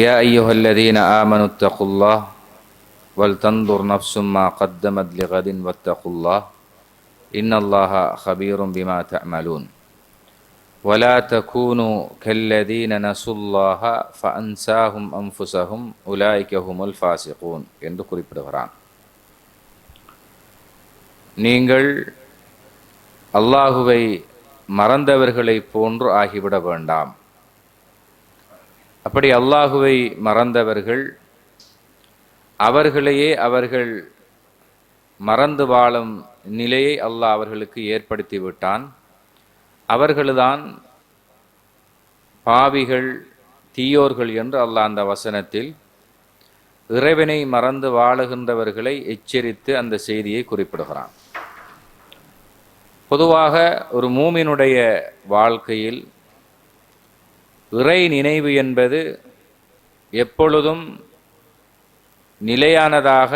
يا أيها الذين آمنوا اتقوا الله ولتنظر نفس ما قدمت لغد واتقوا الله إن الله خبير بما تعملون ولا تكونوا كالذين نسوا الله فأنساهم أنفسهم أولئك هم الفاسقون என்று குறிப்பிடுகிறான். நீங்கள் அல்லாஹுவை மறந்தவர்களை போன்று ஆகிவிட வேண்டாம். அப்படி அல்லாஹுவை மறந்தவர்கள் அவர்களையே அவர்கள் மறந்து வாழும் நிலையை அல்லாஹ் அவர்களுக்கு ஏற்படுத்தி விட்டான். அவர்கள்தான் பாவிகள், தீயோர்கள் என்று அல்லாஹ் அந்த வசனத்தில் இறைவனை மறந்து வாழுகின்றவர்களை எச்சரித்து அந்த செய்தியை குறிப்பிடுகிறான். பொதுவாக ஒரு மூமினுடைய வாழ்க்கையில் இறை நினைவு என்பது எப்பொழுதும் நிலையானதாக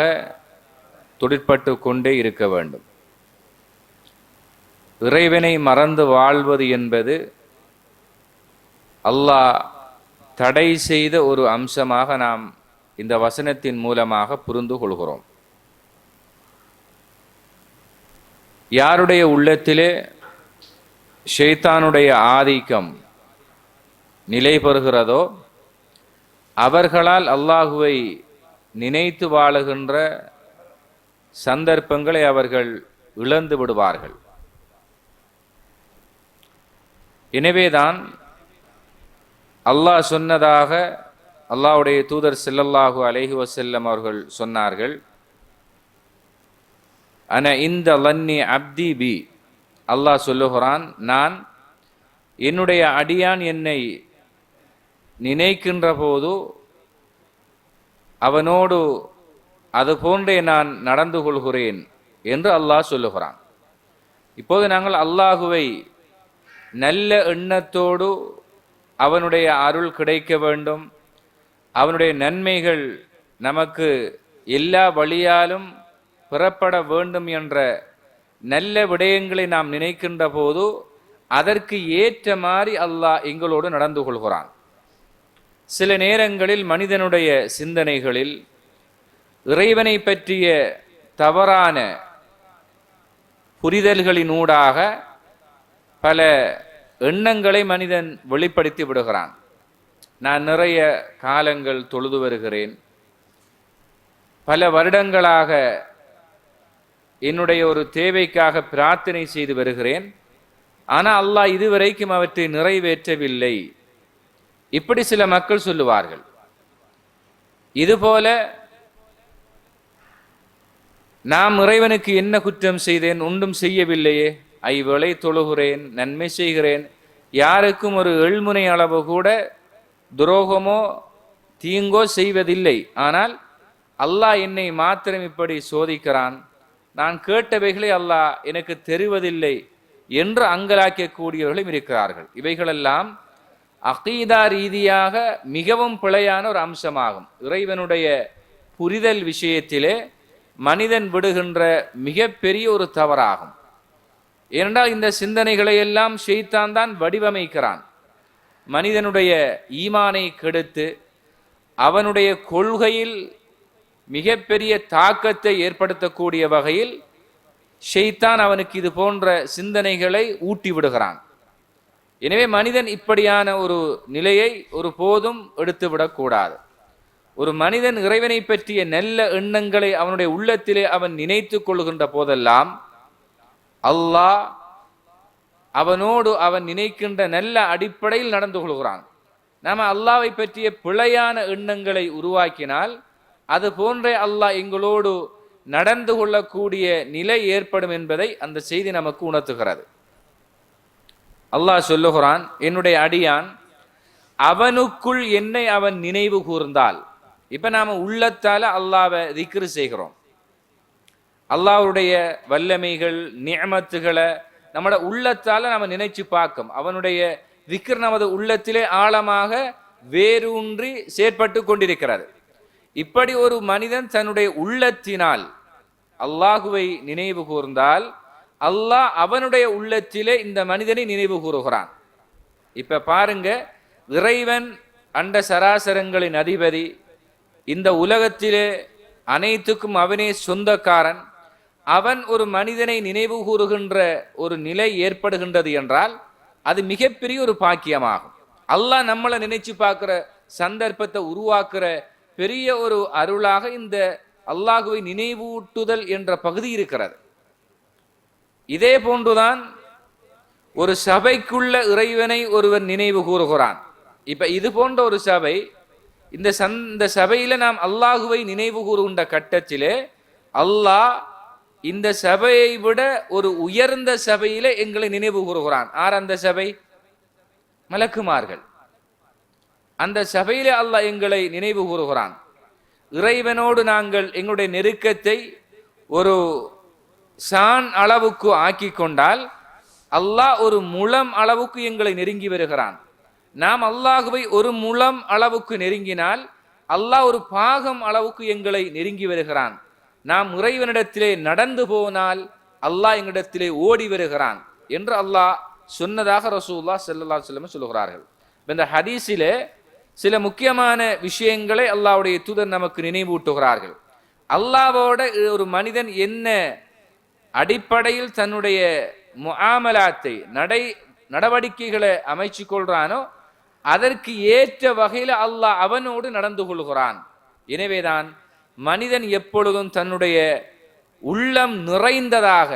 தொழிற்பட்டு கொண்டே இருக்க வேண்டும். இறைவனை மறந்து வாழ்வது என்பது அல்லாஹ் தடை செய்த ஒரு அம்சமாக நாம் இந்த வசனத்தின் மூலமாக புரிந்து கொள்கிறோம். யாருடைய உள்ளத்திலே ஷைத்தானுடைய ஆதிக்கம் நிலை பெறுகிறதோ அவர்களால் அல்லாஹுவை நினைத்து வாழுகின்ற சந்தர்ப்பங்களை அவர்கள் இழந்து விடுவார்கள். எனவேதான் அல்லாஹ் சொன்னதாக அல்லாஹ்வுடைய தூதர் ஸல்லல்லாஹு அலைஹி வஸல்லம் அவர்கள் சொன்னார்கள், அன இந்த லன்னி அப்தி பி. அல்லாஹ் சொல்லுகிறான், நான் என்னுடைய அடியான் என்னை நினைக்கின்ற போது அவனோடு அது போன்றே நான் நடந்து கொள்கிறேன் என்று அல்லாஹ் சொல்லுகிறான். இப்போது நாங்கள் அல்லாஹுவை நல்ல எண்ணத்தோடு அவனுடைய அருள் கிடைக்க வேண்டும், அவனுடைய நன்மைகள் நமக்கு எல்லா வழியாலும் பெறப்பட வேண்டும் என்ற நல்ல விடயங்களை நாம் நினைக்கின்ற போது அதற்கு ஏற்ற மாதிரி அல்லாஹ் எங்களோடு நடந்து கொள்கிறான். சில நேரங்களில் மனிதனுடைய சிந்தனைகளில் இறைவனை பற்றிய தவறான புரிதல்களினூடாக பல எண்ணங்களை மனிதன் வெளிப்படுத்தி விடுகிறான். நான் நிறைய காலங்கள் தொழுது வருகிறேன், பல வருடங்களாக என்னுடைய ஒரு தேவைக்காக பிரார்த்தனை செய்து வருகிறேன், ஆனால் அல்லாஹ் இதுவரைக்கும் அவற்றை நிறைவேற்றவில்லை. இப்படி சில மக்கள் சொல்லுவார்கள். இதுபோல நாம் இறைவனுக்கு என்ன குற்றம் செய்தேன், ஒன்றும் செய்யவில்லையே, ஐவேளை தொழுகிறேன், நன்மை செய்கிறேன், யாருக்கும் ஒரு எள்முனை அளவு கூட துரோகமோ தீங்கோ செய்வதில்லை, ஆனால் அல்லாஹ் என்னை மாத்திரம் இப்படி சோதிக்கிறான், நான் கேட்டவைகளை அல்லாஹ் எனக்கு தெரிவதில்லை என்று அங்கலாக்கக்கூடியவர்களும் இருக்கிறார்கள். இவைகளெல்லாம் அகீதா ரீதியாக மிகவும் பிழையான ஒரு அம்சமாகும். இறைவனுடைய புரிதல் விஷயத்திலே மனிதன் விடுகின்ற மிகப்பெரிய ஒரு தவறாகும். ஏனென்றால் இந்த சிந்தனைகளை எல்லாம் ஷைத்தான் தான் வடிவமைக்கிறான். மனிதனுடைய ஈமானை கெடுத்து அவனுடைய கொள்கையில் மிகப்பெரிய தாக்கத்தை ஏற்படுத்தக்கூடிய வகையில் ஷைத்தான் அவனுக்கு இது போன்ற சிந்தனைகளை ஊட்டி விடுகிறான். எனவே மனிதன் இப்படியான ஒரு நிலையை ஒரு போதும் எடுத்துவிடக்கூடாது. ஒரு மனிதன் இறைவனை பற்றிய நல்ல எண்ணங்களை அவனுடைய உள்ளத்திலே அவன் நினைத்து கொள்கின்ற போதெல்லாம் அல்லாஹ் அவனோடு அவன் நினைக்கின்ற நல்ல அடிப்படையில் நடந்து கொள்கிறான். நாம் அல்லாஹ்வை பற்றிய பிழையான எண்ணங்களை உருவாக்கினால் அது போன்றே அல்லாஹ் எங்களோடு நடந்து கொள்ளக்கூடிய நிலை ஏற்படும் என்பதை அந்த செய்தி நமக்கு உணர்த்துகிறது. அல்லாஹ் சொல்லுகிறான், என்னுடைய அடியான் அவனுக்குள் என்னை அவன் நினைவு கூர்ந்தால். இப்ப நாம உள்ளத்தால அல்லாஹ்வை திக்ரு செய்கிறோம். அல்லாஹ்வுடைய வல்லமைகள் நிஅமத்துகளை நம்மட உள்ளத்தால நாம நினைச்சு பார்க்கும். அவனுடைய திக்ர் நமது உள்ளத்திலே ஆழமாக வேரூன்றி செயற்பட்டு கொண்டிருக்கிறது. இப்படி ஒரு மனிதன் தன்னுடைய உள்ளத்தினால் அல்லாஹுவை நினைவு கூர்ந்தால் அல்லாஹ் அவனுடைய உள்ளத்திலே இந்த மனிதனை நினைவு கூறுகிறான். இப்ப பாருங்க, இறைவன் அண்ட சராசரங்களின் அதிபதி, இந்த உலகத்திலே அனைத்துக்கும் அவனே சொந்தக்காரன், அவன் ஒரு மனிதனை நினைவு கூறுகின்ற ஒரு நிலை ஏற்படுகின்றது என்றால் அது மிகப்பெரிய ஒரு பாக்கியமாகும். அல்லாஹ் நம்மளை நினைச்சு பார்க்கிற சந்தர்ப்பத்தை உருவாக்குற பெரிய ஒரு அருளாக இந்த அல்லாஹுவை நினைவூட்டுதல் என்ற பகுதி இருக்கிறது. இதே போன்றுதான் ஒரு சபைக்குள்ள இறைவனை ஒருவர் நினைவு கூறுகிறான். இப்ப இது போன்ற ஒரு சபை, இந்த சபையில நாம் அல்லாஹுவை நினைவு கூறுகின்ற கட்டத்திலே அல்லாஹ் இந்த சபையை விட ஒரு உயர்ந்த சபையில எங்களை நினைவு கூறுகிறான். ஆர் அந்த சபை? மலக்குமார்கள். அந்த சபையிலே அல்லாஹ் எங்களை நினைவு கூறுகிறான். இறைவனோடு நாங்கள் எங்களுடைய நெருக்கத்தை ஒரு சான் அளவுக்கு ஆக்கி கொண்டால் அல்லாஹ் ஒரு முழம் அளவுக்கு எங்களை நெருங்கி வருகிறான். நாம் அல்லாஹுவை ஒரு முழம் அளவுக்கு நெருங்கினால் அல்லாஹ் ஒரு பாகம் அளவுக்கு எங்களை நெருங்கி வருகிறான். நாம் இறைவனிடத்திலே நடந்து போனால் அல்லாஹ் எங்களிடத்திலே ஓடி வருகிறான் என்று அல்லாஹ் சொன்னதாக ரசூலுல்லாஹ் ஸல்லல்லாஹு அலைஹி வஸல்லம் சொல்கிறார்கள். இந்த ஹதீஸிலே சில முக்கியமான விஷயங்களை அல்லாஹ்வுடைய தூதர் நமக்கு நினைவூட்டுகிறார்கள். அல்லாஹ்வோட ஒரு மனிதன் என்ன அடிப்படையில் தன்னுடைய முஆமலாத்தை நடவடிக்கைகளை அமைச்சு கொள்றானோ அதற்கு ஏற்ற வகையில் அல்லாஹ் அவனோடு நடந்து கொள்கிறான். எனவேதான் மனிதன் எப்பொழுதும் தன்னுடைய உள்ளம் நிறைந்ததாக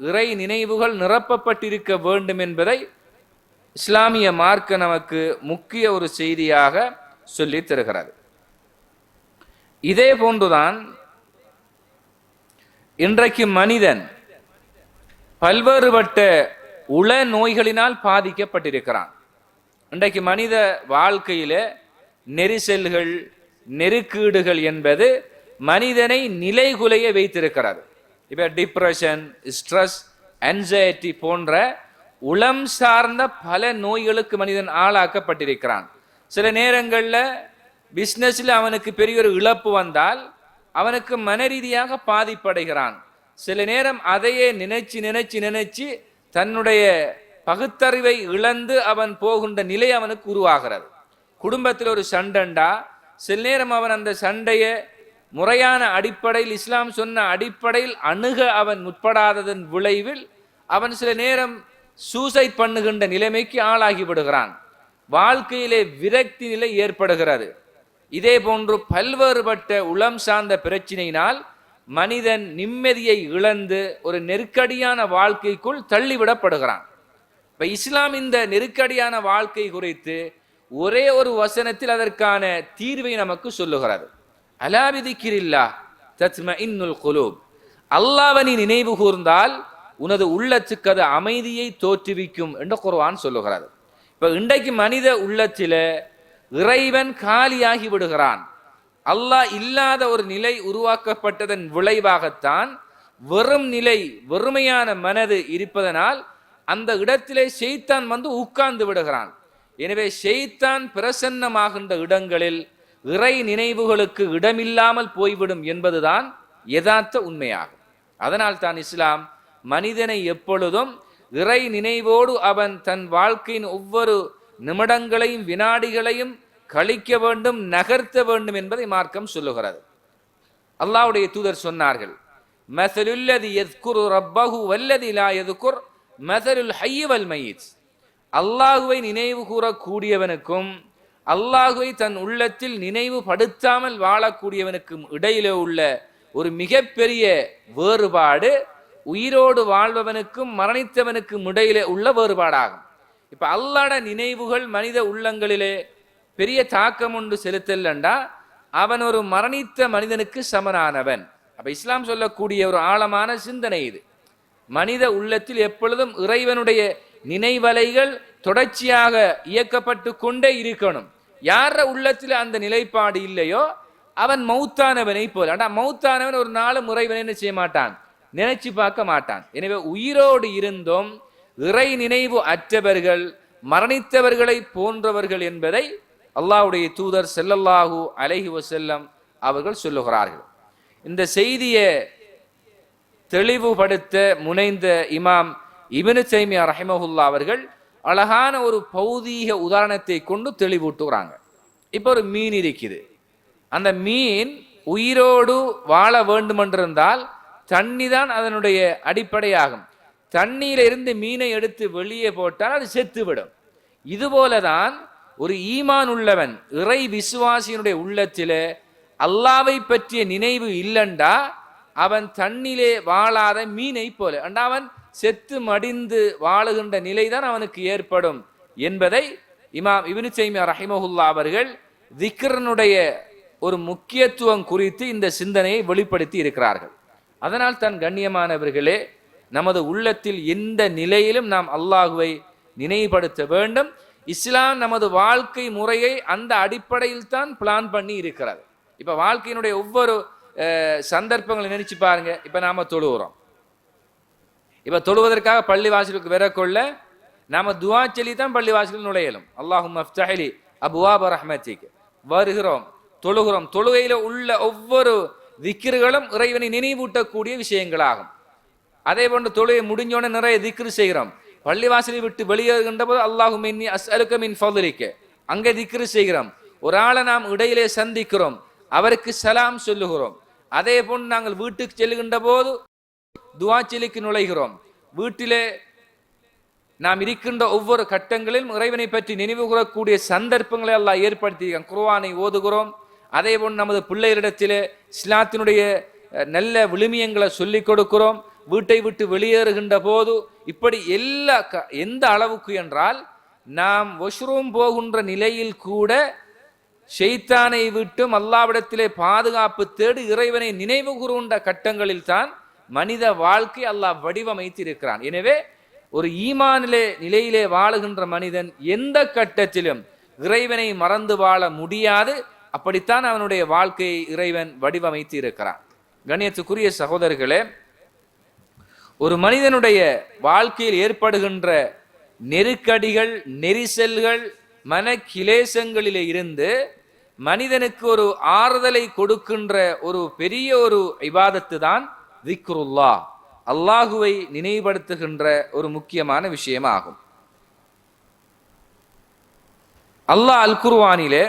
இறை நினைவுகள் நிரப்பப்பட்டிருக்க வேண்டும் என்பதை இஸ்லாமிய மார்க்க நமக்கு முக்கிய ஒரு செய்தியாக சொல்லி தருகிறது. இதே போன்றுதான் இன்றைக்கு மனிதன் பல்வேறுபட்ட உள நோய்களினால் பாதிக்கப்பட்டிருக்கிறான். இன்றைக்கு மனித வாழ்க்கையில நெரிசல்கள், நெருக்கீடுகள் என்பது மனிதனை நிலைகுலைய வைத்திருக்கிறது. இப்ப டிப்ரெஷன், ஸ்ட்ரெஸ், ஆன்சைட்டி போன்ற உளம் சார்ந்த பல நோய்களுக்கு மனிதன் ஆளாக்கப்பட்டிருக்கிறான். சில நேரங்களில் பிஸ்னஸ்ல அவனுக்கு பெரிய ஒரு இழப்பு வந்தால் அவனுக்கு மன ரீதியாக பாதிப்படைகிறான். சில நேரம் அதையே நினைச்சு நினைச்சு நினைச்சு தன்னுடைய பகுத்தறிவை இழந்து அவன் போகின்ற நிலை அவனுக்கு உருவாகிறது. குடும்பத்தில் ஒரு சண்டைண்டா சில நேரம் அவன் அந்த சண்டையை முறையான அடிப்படையில், இஸ்லாம் சொன்ன அடிப்படையில் அணுக அவன் முற்படாததன் விளைவில் அவன் சில நேரம் சூசைட் பண்ணுகின்ற நிலைமைக்கு ஆளாகி விடுகிறான். வாழ்க்கையிலே விரக்தி நிலை ஏற்படுகிறது. இதே போன்று பல்வேறுபட்ட உளம் சார்ந்த பிரச்சினையினால் மனிதன் நிம்மதியை இழந்து ஒரு நெருக்கடியான வாழ்க்கைக்குள் தள்ளிவிடப்படுகிறான். இப்ப இஸ்லாம் இந்த நெருக்கடியான வாழ்க்கை குறித்து ஒரே ஒரு வசனத்தில் அதற்கான தீர்வை நமக்கு சொல்லுகிறது. அலா பிதிக்ரில்லாஹ் தத்மஇன்னுல் குலூப். அல்லாஹ்வை நீ நினைவு கூர்ந்தால் உனது உள்ளத்துக்கு அது அமைதியை தோற்றுவிக்கும் என்று குர்ஆன் சொல்லுகிறது. இப்ப இன்றைக்கு மனித உள்ளத்தில இறைவன் காலியாகி விடுகிறான். அல்லாஹ் இல்லாத ஒரு நிலை உருவாக்கப்பட்டதன் விளைவாகத்தான் வெறும் நிலை, வெறுமையான மனது இருப்பதனால் அந்த இடத்திலே ஷைத்தான் வந்து உட்கார்ந்து விடுகிறான். எனவே ஷைத்தான் பிரசன்னமாகின்ற இடங்களில் இறை நினைவுகளுக்கு இடமில்லாமல் போய்விடும் என்பதுதான் யதார்த்த உண்மையாகும். அதனால் தான் இஸ்லாம் மனிதனை எப்பொழுதும் இறை நினைவோடு அவன் தன் வாழ்க்கையின் ஒவ்வொரு நிமிடங்களையும் வினாடிகளையும் கழிக்க வேண்டும், நகர்த்த வேண்டும் என்பதை மார்க்கம் சொல்லுகிறது. அல்லாஹ்வுடைய தூதர் சொன்னார்கள், மஸலுல்லதி யஸ்குரு ரப்பஹு வல்லதி லா யஸ்குர் மஸலுல் ஹய்ய் வல் மய்யித். அல்லாஹ்வை நினைவு கூறக்கூடியவனுக்கும் அல்லாஹ்வை தன் உள்ளத்தில் நினைவு படுத்தாமல் வாழக்கூடியவனுக்கும் இடையிலே உள்ள ஒரு மிகப்பெரிய வேறுபாடு உயிரோடு வாழ்பவனுக்கும் மரணித்தவனுக்கும் இடையிலே உள்ள வேறுபாடாகும். இப்ப அல்லாஹ்வுடைய நினைவுகள் மனித உள்ளங்களிலே பெரிய தாக்கம் ஒன்று செலுத்தலண்டா அவன் ஒரு மரணித்த மனிதனுக்கு சமனானவன். அப்ப இஸ்லாம் சொல்லக்கூடிய ஒரு ஆழமான சிந்தனை இது. மனித உள்ளத்தில் எப்பொழுதும் இறைவனுடைய நினைவலைகள் தொடர்ச்சியாக இயக்கப்பட்டு கொண்டே இருக்கணும். யார உள்ளத்தில் அந்த நிலைப்பாடு இல்லையோ அவன் மௌத்தானவனை போல. மௌத்தானவன் ஒரு நாளும் இறைவனை என்ன செய்ய மாட்டான், நினைச்சு பார்க்க மாட்டான். எனவே உயிரோடு இருந்தும் இறை நினைவு அற்றவர்கள் மரணித்தவர்களை போன்றவர்கள் என்பதை அல்லாஹ்வுடைய தூதர் ஸல்லல்லாஹு அலைஹி வஸல்லம் அவர்கள் சொல்லுகிறார்கள். இந்த செய்தியை தெளிவுபடுத்த முனைந்த இமாம் இப்னு தைமியா ரஹிமஹுல்லாஹ் அவர்கள் அழகான ஒரு பௌதீக உதாரணத்தை கொண்டு தெளிவூட்டுகிறாங்க. இப்போ ஒரு மீன் இருக்குது. அந்த மீன் உயிரோடு வாழ வேண்டுமென்றிருந்தால் தண்ணி தான் அதனுடைய அடிப்படையாகும். தண்ணீரிலிருந்து மீனை எடுத்து வெளியே போட்டால் அது செத்துவிடும். இதுபோலதான் ஒரு ஈமான் உள்ளவன், இறை விசுவாசியினுடைய உள்ளத்திலே அல்லாவை பற்றிய நினைவு இல்லண்டா அவன் தண்ணிலே வாழாத மீனை போல அவன் செத்து மடிந்து வாழுகின்ற நிலைதான் அவனுக்கு ஏற்படும் என்பதை இமாம் இப்னு தைமியா ரஹிமஹுல்லா அவர்கள் திக்ரனுடைய ஒரு முக்கியத்துவம் குறித்து இந்த சிந்தனையை வெளிப்படுத்தி இருக்கிறார்கள். அதனால் தான் கண்ணியமானவர்களே, நமது உள்ளத்தில் எந்த நிலையிலும் நாம் அல்லாஹுவை நினைவுபடுத்த வேண்டும். இஸ்லாம் நமது வாழ்க்கை முறையை அந்த அடிப்படையில் தான் பிளான் பண்ணி இருக்கிறது. இப்ப வாழ்க்கையினுடைய ஒவ்வொரு சந்தர்ப்பங்களை நினைச்சு பாருங்க. இப்ப நாம தொழுகிறோம். இப்ப தொழுவதற்காக பள்ளிவாசலுக்கு வரக்கொள்ள நாம துஆ சொல்லி தான் பள்ளிவாசலில் நுழையலும். அல்லாஹும்ம அஃப்தஹ்லி அப்வாப ரஹ்மத்திக். வருகிறோம், தொழுகிறோம். தொழுகையில உள்ள ஒவ்வொரு திக்ருகளும் இறைவனை நினைவூட்டக்கூடிய விஷயங்களாகும். அதே போன்று தொழுகை முடிஞ்சோட நிறைய திக்ரு செய்கிறோம். பள்ளிவாசலை விட்டு வெளியேறுகின்ற போது அல்லாஹும்ம இன்னி அஸ்அலுக மின் ஃபضலிக, அங்கே திக்ரு செய்கிறோம். ஒரு ஆளை நாம் இடையிலே சந்திக்கிறோம், அவருக்கு சலாம் சொல்லுகிறோம். அதே போன்று நாங்கள் வீட்டுக்கு செல்லுகின்ற போது துஆ சொல்லிக்கு நுழைகிறோம். வீட்டிலே நாம் இருக்கின்ற ஒவ்வொரு கட்டங்களிலும் இறைவனை பற்றி நினைவு கூறக்கூடிய சந்தர்ப்பங்களை அல்லாஹ் ஏற்படுத்தி குர்ஆனை ஓதுகிறோம். அதே போன்று நமது பிள்ளைகளிடத்திலே இஸ்லாத்தினுடைய நல்ல விழுமியங்களை சொல்லிக் கொடுக்கிறோம். வீட்டை விட்டு வெளியேறுகின்ற போது இப்படி எந்த அளவுக்கு என்றால் நாம் வாஷ்ரூம் போகின்ற நிலையில் கூட ஷைத்தானை விட்டும் அல்லாஹ்விடத்திலே பாதுகாப்பு தேடி இறைவனை நினைவு கூறுகின்ற கட்டங்களில் தான் மனித வாழ்க்கை அல்லாஹ் வடிவமைத்து இருக்கிறான். எனவே ஒரு ஈமானிலே நிலையிலே வாழுகின்ற மனிதன் எந்த கட்டத்திலும் இறைவனை மறந்து வாழ முடியாது. அப்படித்தான் அவனுடைய வாழ்க்கையை இறைவன் வடிவமைத்து இருக்கிறான். கண்ணியத்துக்குரிய சகோதரர்களே, ஒரு மனிதனுடைய வாழ்க்கையில் ஏற்படுகின்ற நெருக்கடிகள், நெரிசல்கள், மன கிளேசங்களிலே இருந்து மனிதனுக்கு ஒரு ஆறுதலை கொடுக்கின்ற ஒரு பெரிய ஒரு இபாதத்து தான் திக்ருல்லாஹ், அல்லாஹுவை நினைவுபடுத்துகின்ற ஒரு முக்கியமான விஷயமாகும். அல்லாஹ் அல் குர்ஆனிலே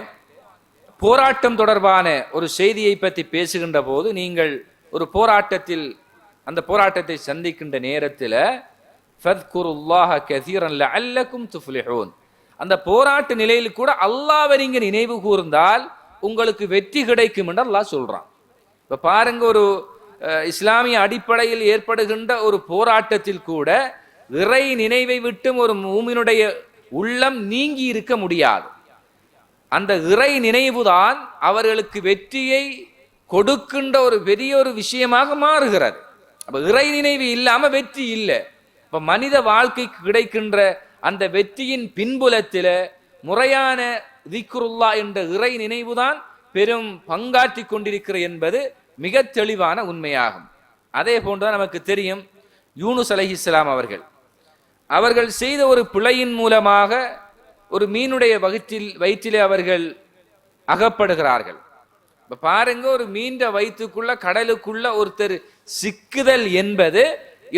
போராட்டம் தொடர்பான ஒரு செய்தியை பற்றி பேசுகின்ற போது, நீங்கள் ஒரு போராட்டத்தில் அந்த போராட்டத்தை சந்திக்கின்ற நேரத்தில் ஃபத்குருல்லாஹ கஸீரன் லஅல்லகும் துஃப்லிஹூன், அந்த போராட்ட நிலையில் கூட அல்லாஹ்வை நீங்க நினைவு கூர்ந்தால் உங்களுக்கு வெற்றி கிடைக்கும் என்று அல்லாஹ் சொல்றான். இப்ப பாருங்க, ஒரு இஸ்லாமிய அடிப்படையில் ஏற்படுகின்ற ஒரு போராட்டத்தில் கூட இறை நினைவை விட்டும் ஒரு மூமினுடைய உள்ளம் நீங்கி இருக்க முடியாது. அந்த இறை நினைவுதான் அவர்களுக்கு வெற்றியை கொடுக்கின்ற ஒரு பெரிய ஒரு விஷயமாக மாறுகிறது. அப்ப இறை நினைவு இல்லாம வெற்றி இல்லை. இப்ப மனித வாழ்க்கைக்கு கிடைக்கின்ற அந்த வெற்றியின் பின்புலத்தில முறையான திக்ருல்லாஹ் என்ற இறை நினைவுதான் பெரும் பங்காற்றி கொண்டிருக்கிற என்பது மிக தெளிவான உண்மையாகும். அதே போன்றுதான் நமக்கு தெரியும், யூனுஸ் அலைஹிஸ்ஸலாம் அவர்கள் செய்த ஒரு பிழையின் மூலமாக ஒரு மீனுடைய வயிற்றிலே அவர்கள் அகப்படுகிறார்கள். இப்ப பாருங்க, ஒரு மீன் வயிற்றுக்குள்ள கடலுக்குள்ள ஒருத்தர் சிக்குதல் என்பது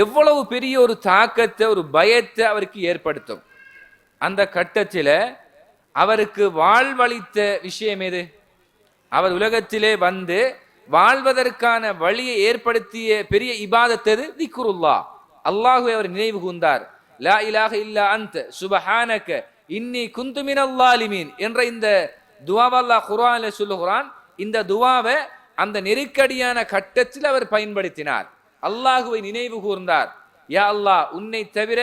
எவ்வளவு பெரிய ஒரு தாக்கத்தை, ஒரு பயத்தை அவருக்கு ஏற்படுத்தும். அந்த கட்டத்தில் அவருக்கு வாழ்வளித்த விஷயம் எது? அவர் உலகத்திலே வந்து வாழ்வதற்கான வழியை ஏற்படுத்திய பெரிய இபாதத் எது? திக்ருல்லாஹ், அல்லாஹ்வை அவர் நினைவு கூர்ந்தார். லா இலாஹ இல்லா அன்த சுப்ஹானக இன்னி குன்து மினல் ஸாலிமீன் என்ற இந்த துஆவை அல்லாஹ் குர்ஆனிலே சொல்லுகிறான். இந்த துஆவை அந்த நெருக்கடியான கட்டத்தில் அவர் பயன்படுத்தினார். அல்லாஹுவை நினைவு கூர்ந்தார். யா அல்லாஹ், உன்னை தவிர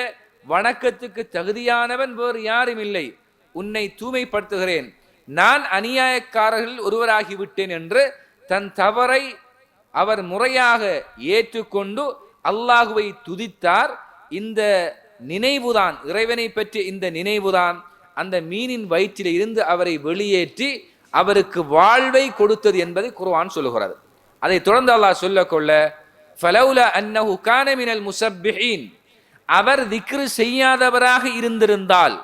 வணக்கத்துக்கு தகுதியானவன் வேறு யாரும் இல்லை. உன்னை தூய்மைப்படுத்துகிறேன். நான் அநியாயக்காரர்கள் ஒருவராகிவிட்டேன் என்று தன் தவறை அவர் முறையாக ஏற்றுக்கொண்டு அல்லாஹுவை துதித்தார். இந்த நினைவுதான், இறைவனை பற்றிய இந்த நினைவுதான் அந்த மீனின் வயிற்றில் இருந்து அவரை வெளியேற்றி அவருக்கு வாழ்வை கொடுத்தது என்பதை குர்ஆன் சொல்லுகிறது. அதை தொடர்ந்து அல்லாஹ் சொல்லக்கொள்ள ஃபலௌலா அன்னஹு கான மினல் முஸப்பிஹீன், அவர் திக்ரு செய்யாதவராக இருந்திருந்தால்,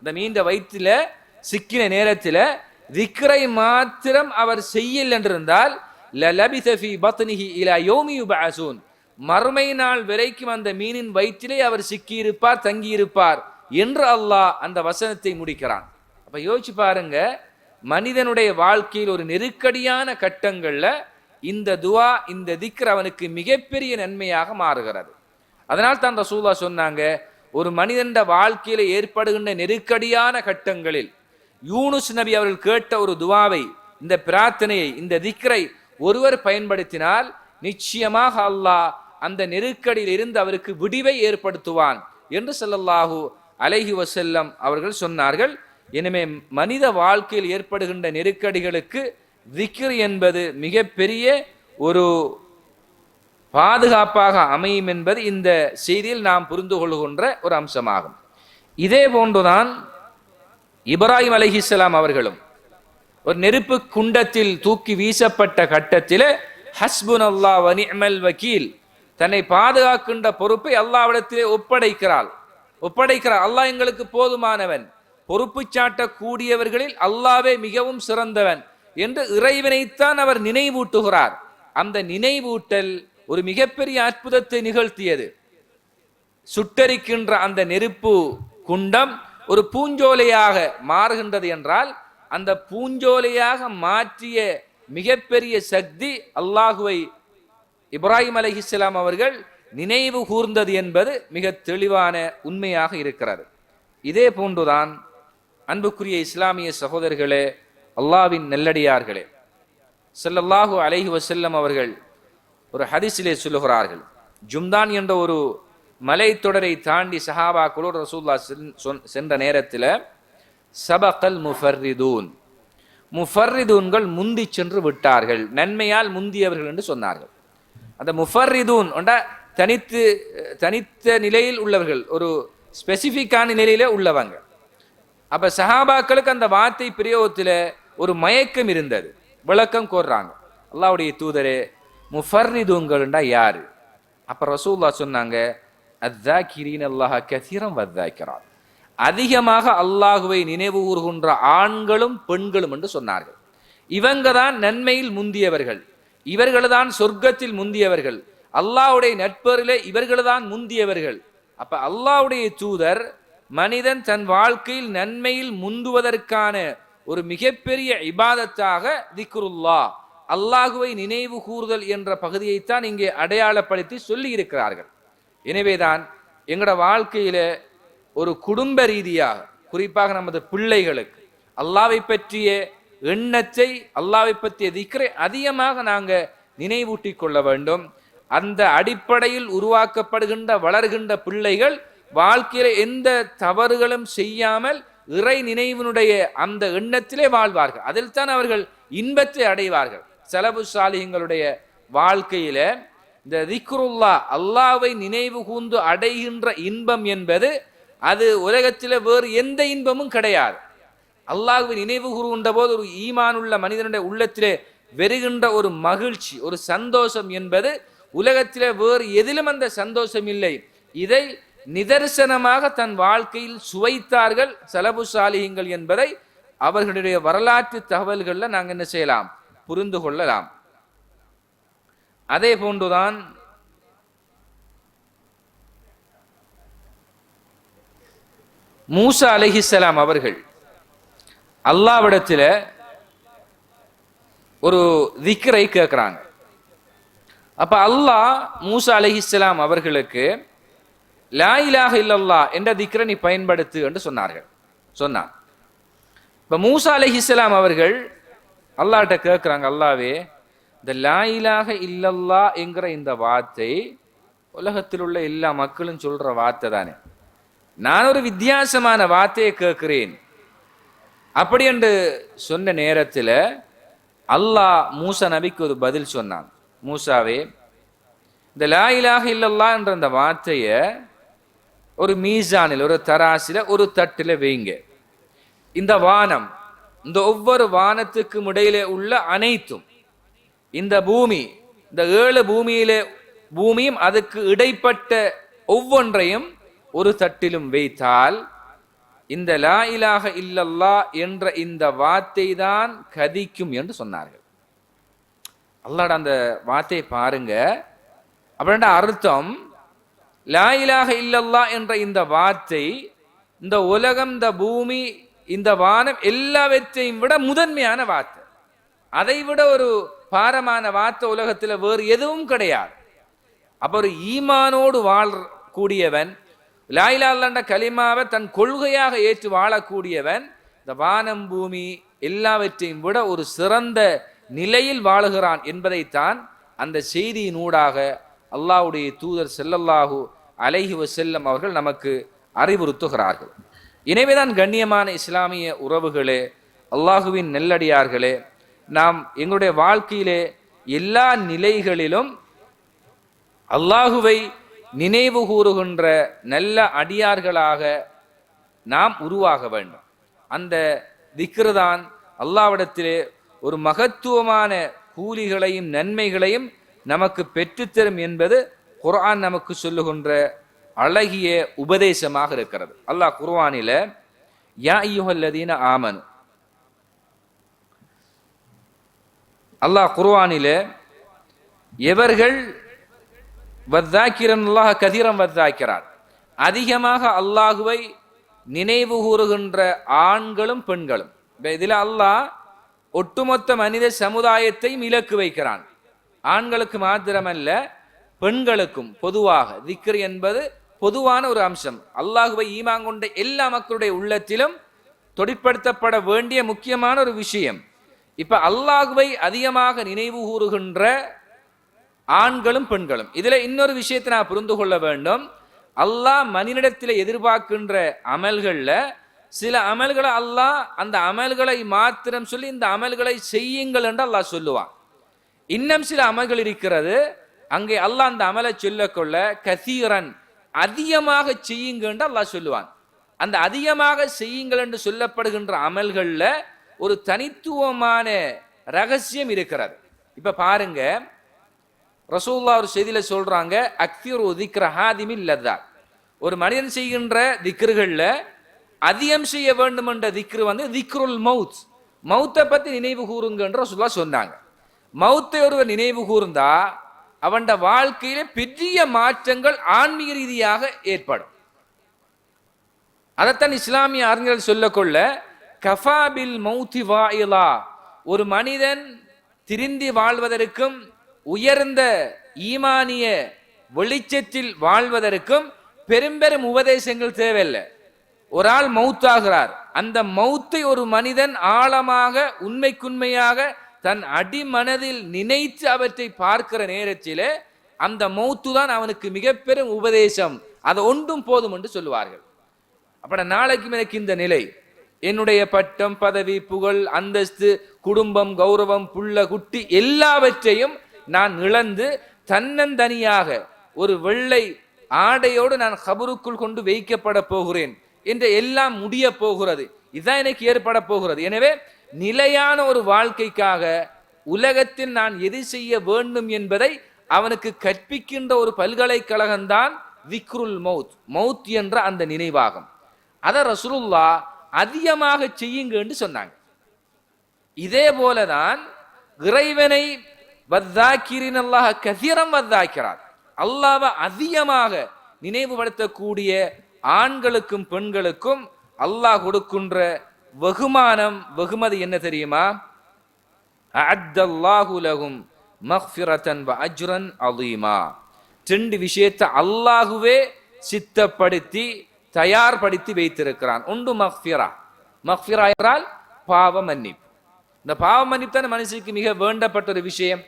இந்த மீண்ட வயிற்றில சிக்கின நேரத்தில் திக்ரை மாத்திரம் அவர் செய்யல் என்றிருந்தால் லலபித ஃபீ பத்னிஹி இலா யௌமி யுபஅஸூன், மறுமை நாள் வரைக்கும் அந்த மீனின் வயிற்றிலே அவர் சிக்கியிருப்பார், தங்கியிருப்பார் என்று அல்லாஹ் அந்த வசனத்தை முடிக்கிறான். அப்ப யோசிச்சு பாருங்க, மனிதனுடைய வாழ்க்கையில் ஒரு நெருக்கடியான கட்டங்கள்ல இந்த துவா, இந்த திக்ர் அவனுக்கு மிகப்பெரிய நன்மையாக மாறுகிறது. அதனால் தான் ரசூலுல்லாஹ் சொன்னாங்க, ஒரு மனிதன் வாழ்க்கையில ஏற்படுகின்ற நெருக்கடியான கட்டங்களில் யூனுஸ் நபி அவர்கள் கேட்ட ஒரு துவாவை, இந்த பிரார்த்தனையை, இந்த திக்ரை ஒருவர் பயன்படுத்தினால் நிச்சயமாக அல்லாஹ் அந்த நெருக்கடியில் இருந்து அவருக்கு விடிவை ஏற்படுத்துவான் என்று ஸல்லல்லாஹு அலைஹி வஸல்லம் அவர்கள் சொன்னார்கள். எனவே மனித வாழ்க்கையில் ஏற்படுகின்ற நெருக்கடிகளுக்கு திக்ர் என்பது மிகப்பெரிய ஒரு பாதுகாப்பாக அமையும் என்பது இந்த செய்தியில் நாம் புரிந்து கொள்கின்ற ஒரு அம்சமாகும். இதே போன்றுதான் இப்ராஹிம் அலைஹிஸ்ஸலாம் அவர்களும் ஒரு நெருப்பு குண்டத்தில் தூக்கி வீசப்பட்ட கட்டத்தில் ஹஸ்புனல்லாஹ் வ நிஅமல் வக்கீல், தன்னை பாதுகாக்கின்ற பொறுப்பை அல்லாஹ்விடத்திலே ஒப்படைக்கிறார். அல்லாஹ் எங்களுக்கு போதுமானவன், பொறுப்பு சாட்டக்கூடியவர்களில் அல்லாஹ்வே மிகவும் சிறந்தவன் என்று இறைவனைத்தான் அவர் நினைவூட்டுகிறார். அந்த நினைவூட்டல் ஒரு மிகப்பெரிய அற்புதத்தை நிகழ்த்தியது. சுட்டரிக்கின்ற அந்த நெருப்பு குண்டம் ஒரு பூஞ்சோலையாக மாறுகின்றது என்றால், அந்த பூஞ்சோலையாக மாற்றிய மிகப்பெரிய சக்தி அல்லாஹுவை இப்ராஹிம் அலைஹிஸ்ஸலாம் அவர்கள் நினைவு கூர்ந்தது என்பது மிக தெளிவான உண்மையாக இருக்கிறது. இதே போன்றுதான் அன்புக்குரிய இஸ்லாமிய சகோதரர்களே, அல்லாஹ்வின் நல்லடியார்களே, ஸல்லல்லாஹு அலைஹி வஸல்லம் அவர்கள் ஒரு ஹதீஸிலே சொல்லுகிறார்கள், ஜும்தான் என்ற ஒரு மலைத்தொடரை தாண்டி சஹாபாக்களோடு ரசூலுல்லாஹ் சென்ற நேரத்தில் சபகல் முஃபர்ரிதூன்கள் முந்தி சென்று விட்டார்கள், நன்மையால் முந்தியவர்கள் என்று சொன்னார்கள். அந்த முஃபர்ரிதூன் தனித்த நிலையில் உள்ளவர்கள், ஒரு ஸ்பெசிஃபிக்கான நிலையில உள்ளவங்க. அப்ப சஹாபாக்களுக்கு அந்த வார்த்தை பிரயோகத்தில் ஒரு மயக்கம் இருந்தது. விளக்கம் கோர்றாங்க, அல்லாஹ்வுடைய தூதரே முஃபர்ரிதூன்கள்ண்டா யாரு? அப்ப ரசூலுல்லாஹ் சொன்னாங்க, அஸ்ஸாகிரீன அல்லாஹ கஸீரன் வஸ்ஸாகிராத், அதிகமாக அல்லாஹுவை நினைவு கூறுகின்ற ஆண்களும் பெண்களும் என்று சொன்னார்கள். இவங்க தான் நன்மையில் முந்தியவர்கள், இவர்கள்தான் சொர்க்கத்தில் முந்தியவர்கள், அல்லாஹ்வுடைய நட்பரிலே இவர்கள்தான் முந்தியவர்கள். அப்ப அல்லாஹ்வுடைய தூதர் மனிதன் தன் வாழ்க்கையில் நன்மையில் முந்துவதற்கான ஒரு மிகப்பெரிய இபாதத்தாக திக்ருல்லாஹ், அல்லாஹுவை நினைவு கூறுதல் என்ற பகுதியைத்தான் இங்கே அடையாளப்படுத்தி சொல்லி இருக்கிறார்கள். எனவேதான் எங்களோட வாழ்க்கையில ஒரு குடும்ப ரீதியாக, குறிப்பாக நமது பிள்ளைகளுக்கு அல்லாஹ்வை பற்றிய எண்ணத்தை, அல்லாஹ்வை பற்றிய திக்ரை அதிகமாக நாங்கள் நினைவூட்டி கொள்ள வேண்டும். அந்த அடிப்படையில் உருவாக்கப்படுகின்ற வளர்கின்ற பிள்ளைகள் வாழ்க்கையில எந்த தவறுகளும் செய்யாமல் இறை நினைவினுடைய அந்த எண்ணத்திலே வாழ்வார்கள். அதில் தான் அவர்கள் இன்பத்தை அடைவார்கள். ஸலஃபு ஸாலிஹீன்களுடைய வாழ்க்கையில இந்த திக்ருல்லாஹ், அல்லாஹ்வை நினைவு கூர்ந்து அடைகின்ற இன்பம் என்பது அது உலகத்தில் வேறு எந்த இன்பமும் கிடையாது. அல்லாஹ்வை நினைவு கூறுகின்ற போது ஒரு ஈமானுள்ள மனிதனுடைய உள்ளத்திலே வருகின்ற ஒரு மகிழ்ச்சி, ஒரு சந்தோஷம் என்பது உலகத்திலே வேறு எதிலும் அந்த சந்தோஷம் இல்லை. இதை நிதர்சனமாக தன் வாழ்க்கையில் சுவைத்தார்கள் ஸலஃபு ஸாலிஹீன்கள் என்பதை அவர்களுடைய வரலாற்று தகவல்கள்ல நாங்கள் என்ன செய்யலாம், புரிந்து கொள்ளலாம். அதே போன்றுதான் மூசா அலைஹிஸ்ஸலாம் அவர்கள் அல்லாஹ்விடத்தில் ஒரு திக்ரை கேட்கிறாங்க. அப்ப அல்லாஹ் மூசா அலைஹிஸ்ஸலாம் அவர்களுக்கு லா இலாஹ இல்லல்லாஹ் என்ற திக்ரை நீ பயன்படுத்து என்று சொன்னார். இப்ப மூசா அலைஹிஸ்ஸலாம் அவர்கள் அல்லாஹ்ட்ட கேட்கிறாங்க, அல்லாஹ்வே இந்த லா இலாஹ இல்லல்லாஹ் என்கிற இந்த வார்த்தை உலகத்தில் உள்ள எல்லா மக்களும் சொல்ற வார்த்தை தானே, நான் ஒரு வித்தியாசமான வார்த்தையை கேட்கிறேன். அப்படி என்று சொன்ன நேரத்தில் அல்லாஹ் மூசா நபிக்கு ஒரு பதில் சொன்னான், மூசாவே இந்த லா இலாஹ இல்லல்லாஹ் என்ற அந்த வார்த்தையை ஒரு மீசானில், ஒரு தராசில, ஒரு தட்டில் வைங்க. இந்த வானம், இந்த ஒவ்வொரு வானத்துக்கும் இடையிலே உள்ள அனைத்தும், இந்த பூமி, இந்த 7 பூமியும் அதுக்கு இடைப்பட்ட ஒவ்வொன்றையும் ஒரு தட்டிலும் வைத்தால் இந்த லா இலாஹ இல்லல்லாஹ் என்ற இந்த வார்த்தை தான் கதிக்கும் என்று சொன்னார்கள். அல்லாஹ் அந்த வார்த்தையை பாருங்க. அப்படின்ற அர்த்தம், லா இலாஹ இல்லல்லாஹ் என்ற இந்த வார்த்தை இந்த உலகம், இந்த பூமி இந்த வானம் எல்லாவற்றையும் விட முதன்மையான வார்த்தை. அதை விட ஒரு பாரமான வார்த்தை உலகத்தில் வேறு எதுவும் கிடையாது. அப்ப ஒரு ஈமானோடு வாழக்கூடியவன், லா இலாஹ இல்லல்லாஹ் கலிமாவை தன் கொள்கையாக ஏற்று வாழக்கூடியவன் இந்த வானம் பூமி எல்லாவற்றையும் விட ஒரு சிறந்த நிலையில் வாழுகிறான் என்பதைத்தான் அந்த செய்தியினூடாக அல்லாஹ்வுடைய தூதர் ஸல்லல்லாஹு அலைஹி வஸல்லம் அவர்கள் நமக்கு அறிவுறுத்துகிறார்கள். எனவேதான் கண்ணியமான இஸ்லாமிய உறவுகளே, அல்லாஹுவின் நெல்லடியார்களே, நாம் எங்களுடைய வாழ்க்கையிலே எல்லா நிலைகளிலும் அல்லாஹுவை நினைவு கூறுகின்ற நல்ல அடியார்களாக நாம் உருவாக வேண்டும். அந்த திக்ர் தான் அல்லாஹ்விடத்திலே ஒரு மகத்துவமான கூலிகளையும் நன்மைகளையும் நமக்கு பெற்றுத்தரும் என்பது குர்ஆன் நமக்கு சொல்லுகின்ற அழகிய உபதேசமாக இருக்கிறது. அல்லாஹ் குர்ஆனில யா அய்யுஹல்லதீன ஆமனு, அல்லாஹ் குர்ஆனில எவர்கள் வத்தாக்கிரல்லாஹ கதீரம் வத்தாக்கிறார், அதிகமாக அல்லாஹுவை நினைவு கூறுகின்ற ஆண்களும் பெண்களும். இதில் அல்லாஹ் ஒட்டுமொத்த மனித சமுதாயத்தையும் இலக்கு வைக்கிறான். ஆண்களுக்கு மாத்திரமல்ல, பெண்களுக்கும் பொதுவாக திக்ர் என்பது பொதுவான ஒரு அம்சம். அல்லாஹுவை ஈமான் கொண்ட எல்லா மக்களுடைய உள்ளத்திலும் தொடிப்படுத்தப்பட வேண்டிய முக்கியமான ஒரு விஷயம். இப்ப அல்லாஹுவை அதிகமாக நினைவு கூறுகின்ற ஆண்களும் பெண்களும். இதுல இன்னொரு விஷயத்தை நான் புரிந்து கொள்ள வேண்டும். அல்லாஹ் மனிதனிடத்தில் எதிர்பார்க்கின்ற அமல்கள்ல சில அமல்களை அல்லாஹ் அந்த அமல்களை மாத்திரம் சொல்லி இந்த அமல்களை செய்யுங்கள் என்று அல்லாஹ் சொல்லுவான். இன்னும் சில அமல்கள் இருக்கிறது, அங்கே அல்லாஹ் அந்த அமலை சொல்லக்கொள்ள கசீரன் அதிகமாக செய்யுங்க என்று அல்லாஹ் சொல்லுவான். அந்த அதிகமாக செய்யுங்கள் என்று சொல்லப்படுகின்ற அமல்கள்ல ஒரு தனித்துவமான ரகசியம் இருக்கிறது. இப்ப பாருங்க, ரசூலுல்லாஹ் ஒரு செய்தியில சொல்றாங்க, அக்ஸிரு திக்ர ஹாதிமில் லzzat, ஒரு மனிதன் செய்கின்ற திக்ருகள்ல அதிகம் செய்ய வேண்டும் என்ற திக்ரு திக்ருல் மவுத், மௌத்தை பத்தி நினைவு கூறுங்க என்று ரசூலுல்லாஹ் சொன்னாங்க. மௌத்தை ஒருவர் நினைவு கூர்ந்தா அவன் வாழ்க்கையில பெரிய மாற்றங்கள் ஆன்மீக ரீதியாக ஏற்படும். அதைத்தான் இஸ்லாமிய அறிஞர்கள் சொல்லக்கொள்ள கஃபாபில் மௌத்தி வாயிலா, ஒரு மனிதன் திருந்தி வாழ்வதற்கும் உயர்ந்த ஈமானிய வெளிச்சத்தில் வாழ்வதற்கும் பெரும்பெரும் உபதேசங்கள் தேவையில்லை. ஒரு ஆள் மௌத்தாகிறார், அந்த மௌத்தை ஒரு மனிதன் ஆழமாக உண்மைக்குண்மையாக தன் அடிமனதில் நினைத்து அவற்றை பார்க்கிற நேரத்திலே அந்த மௌத்து தான் அவனுக்கு மிக பெரும் உபதேசம். அது ஒன்றும் போதும் என்று சொல்லுவார்கள். அப்ப நாளைக்கு எனக்கு இந்த நிலை, என்னுடைய பட்டம் பதவி புகழ் அந்தஸ்து குடும்பம் கௌரவம் புள்ள குட்டி எல்லாவற்றையும் நான் இழந்து தன்னந்தனியாக ஒரு வெள்ளை ஆடையோடு நான் கபருக்குள் கொண்டு வைக்கப்பட போகிறேன் என்று எல்லாம் முடிய போகிறது. இதுதான் எனக்கு ஏற்பட போகிறது. எனவே நிலையான ஒரு வாழ்க்கைக்காக உலகத்தில் நான் எது செய்ய வேண்டும் என்பதை அவனுக்கு கற்பிக்கின்ற ஒரு பல்கலைக்கழகம்தான் திக்ருல் மௌத், மௌத் என்ற அந்த நினைவாகும். அதை ரசூலுல்லாஹ் அதிகமாக செய்யுங்க என்று சொன்னாங்க. இதே போலதான் இறைவனை வத்தாக்கிரின் அல்லாஹ் கஸீரம் வத்தாக்கிறார், அல்லாஹ்வை அதிகமாக நினைவுபடுத்தக்கூடிய ஆண்களுக்கும் பெண்களுக்கும் அல்லாஹ் கொடுக்கின்ற வெகுமதி என்ன தெரியுமா? அஅத்தல்லாஹு லஹும் மக்ஃபிரத்தன் வ அஜ்ரன் அஸீமா. ரெண்டு விஷயத்தை அல்லாஹுவே சித்தப்படுத்தி தயார்படுத்தி வைத்திருக்கிறான். ஒன்று மக்ஃபிரா, மக்ஃபிரா என்றால் பாவ மன்னிப்பு. இந்த பாவ மன்னிப்பு தான் மனுஷனுக்கு மிக வேண்டப்பட்ட ஒரு விஷயம்.